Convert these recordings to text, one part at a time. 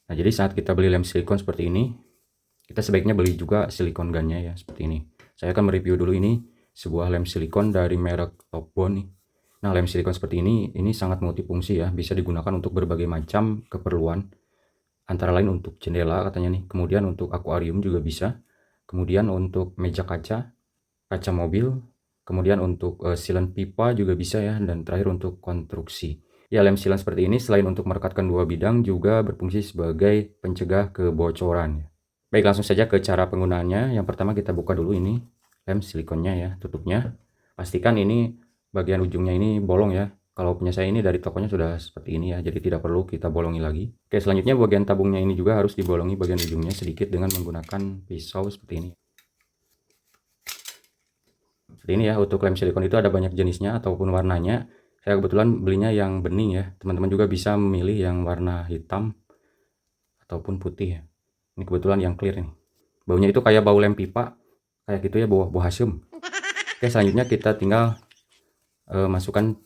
Nah, jadi saat kita beli lem silikon seperti ini, kita sebaiknya beli juga silikon gunnya ya, seperti ini. Saya akan mereview dulu ini sebuah lem silikon dari merek Topbond nih. Nah, lem silikon seperti ini sangat multifungsi ya, bisa digunakan untuk berbagai macam keperluan. Antara lain untuk jendela katanya nih, kemudian untuk akuarium juga bisa, kemudian untuk meja kaca, kaca mobil, kemudian untuk silen pipa juga bisa ya, dan terakhir untuk konstruksi. Ya, lem silen seperti ini selain untuk merekatkan dua bidang juga berfungsi sebagai pencegah kebocoran. Baik, langsung saja ke cara penggunaannya. Yang pertama kita buka dulu ini lem silikonnya ya, tutupnya. Pastikan ini bagian ujungnya ini bolong ya. Kalau punya saya ini dari tokonya sudah seperti ini ya, jadi tidak perlu kita bolongi lagi. Oke, selanjutnya bagian tabungnya ini juga harus dibolongi bagian ujungnya sedikit dengan menggunakan pisau seperti ini. Seperti ini ya, untuk lem silikon itu ada banyak jenisnya ataupun warnanya. Saya kebetulan belinya yang bening ya. Teman-teman juga bisa memilih yang warna hitam ataupun putih ya. Ini kebetulan yang clear nih. Baunya itu kayak bau lem pipa, kayak gitu ya, bau asem. Oke, selanjutnya kita tinggal masukkan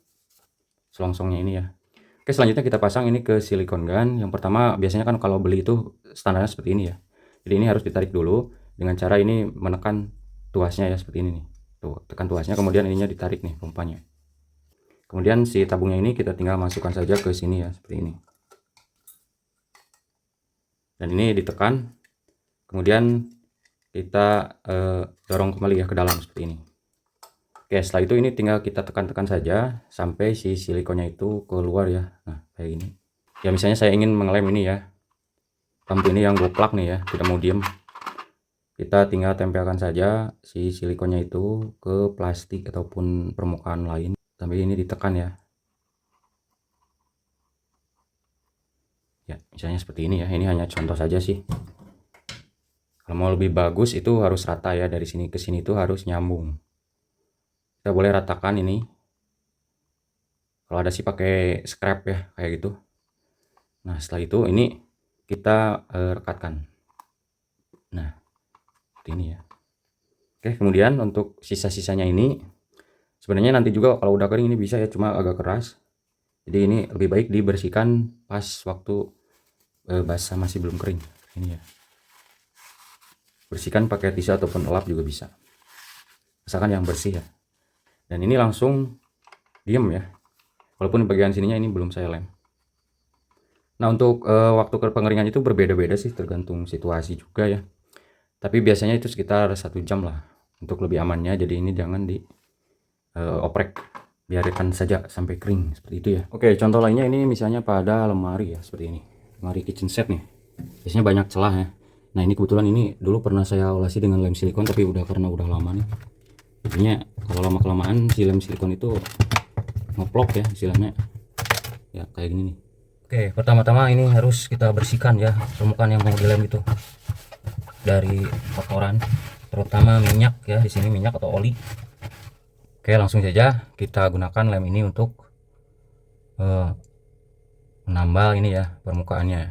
selongsongnya ini ya. Oke, selanjutnya kita pasang ini ke silikon gun. Yang pertama biasanya kan kalau beli itu standarnya seperti ini ya. Jadi ini harus ditarik dulu dengan cara ini menekan tuasnya ya, seperti ini nih. Tuh, tekan tuasnya, kemudian ininya ditarik nih pompanya. Kemudian si tabungnya ini kita tinggal masukkan saja ke sini ya, seperti ini. Dan ini ditekan, kemudian kita dorong kembali ya ke dalam seperti ini. Oke, setelah itu ini tinggal kita tekan-tekan saja sampai si silikonnya itu keluar ya. Nah, kayak gini. Ya, misalnya saya ingin mengelem ini ya, lampu ini yang goplak nih ya, tidak mau diem. Kita tinggal tempelkan saja si silikonnya itu ke plastik ataupun permukaan lain sampai ini ditekan ya. Ya, misalnya seperti ini ya. Ini hanya contoh saja sih. Kalau mau lebih bagus itu harus rata ya, dari sini ke sini itu harus nyambung. Kita boleh ratakan ini. Kalau ada sih pakai scrap ya, kayak gitu. Nah, setelah itu ini kita rekatkan. Nah, seperti ini ya. Oke, kemudian untuk sisa-sisanya ini sebenarnya nanti juga kalau udah kering ini bisa ya, cuma agak keras. Jadi ini lebih baik dibersihkan pas waktu basah, masih belum kering. Ini ya. Bersihkan pakai tisu ataupun lap juga bisa. Asalkan yang bersih ya. Dan ini langsung diem ya. Walaupun bagian sininya ini belum saya lem. Nah, untuk waktu pengeringan itu berbeda-beda sih, tergantung situasi juga ya. Tapi biasanya itu sekitar 1 jam lah untuk lebih amannya. Jadi ini jangan di oprek, biarkan saja sampai kering seperti itu ya. Oke, contoh lainnya ini misalnya pada lemari ya, seperti ini. Lemari kitchen set nih. Biasanya banyak celah ya. Nah, ini kebetulan ini dulu pernah saya olesi dengan lem silikon, tapi karena udah lama nih. Jadinya kalau lama-kelamaan si lem silikon itu ngeplok ya istilahnya. Ya, kayak gini nih. Oke, pertama-tama ini harus kita bersihkan ya permukaan yang mau dilem itu dari kotoran, terutama minyak ya, di sini minyak atau oli. Oke, langsung saja kita gunakan lem ini untuk menambal ini ya permukaannya,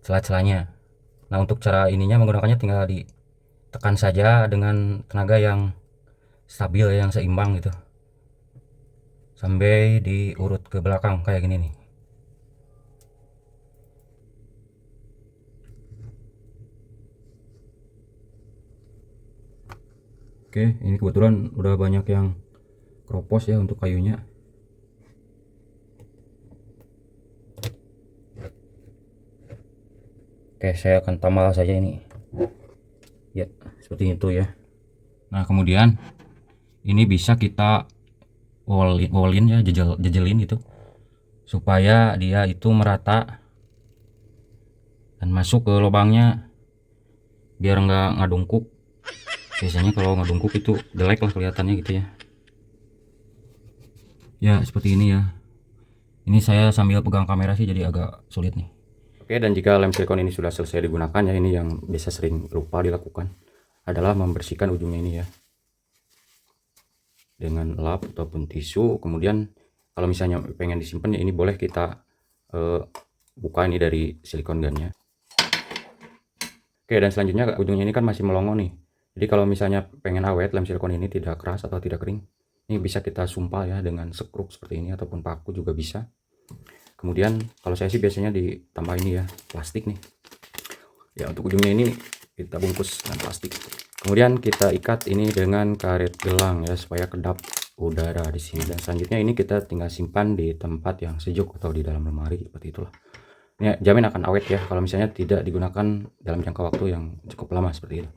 celah-celahnya. Nah, untuk cara ininya menggunakannya tinggal ditekan saja dengan tenaga yang stabil ya, yang seimbang gitu, sampai diurut ke belakang kayak gini nih. Oke, ini kebetulan udah banyak yang keropos ya untuk kayunya. Oke, saya akan tambah saja ini ya, seperti itu ya. Nah, kemudian ini bisa kita wallin ya, jejelin gitu supaya dia itu merata dan masuk ke lubangnya biar nggak ngadungkuk. Biasanya kalau ngadungkuk itu jelek lah kelihatannya gitu ya. Ya, seperti ini ya. Ini saya sambil pegang kamera sih jadi agak sulit nih. Oke, dan jika lem silikon ini sudah selesai digunakan ya, ini yang biasa sering lupa dilakukan adalah membersihkan ujungnya ini ya dengan lap ataupun tisu. Kemudian kalau misalnya pengen disimpan ya, ini boleh kita buka ini dari silikon gunnya. Oke, dan selanjutnya ujungnya ini kan masih melongo nih. Jadi kalau misalnya pengen awet lem silikon ini tidak keras atau tidak kering, ini bisa kita sumpal ya dengan sekrup seperti ini ataupun paku juga bisa. Kemudian kalau saya sih biasanya ditambah ini ya, plastik nih. Ya, untuk ujungnya ini kita bungkus dengan plastik. Kemudian kita ikat ini dengan karet gelang ya, supaya kedap udara di sini. Dan selanjutnya ini kita tinggal simpan di tempat yang sejuk atau di dalam lemari seperti itulah. Ini jamin akan awet ya kalau misalnya tidak digunakan dalam jangka waktu yang cukup lama seperti itu.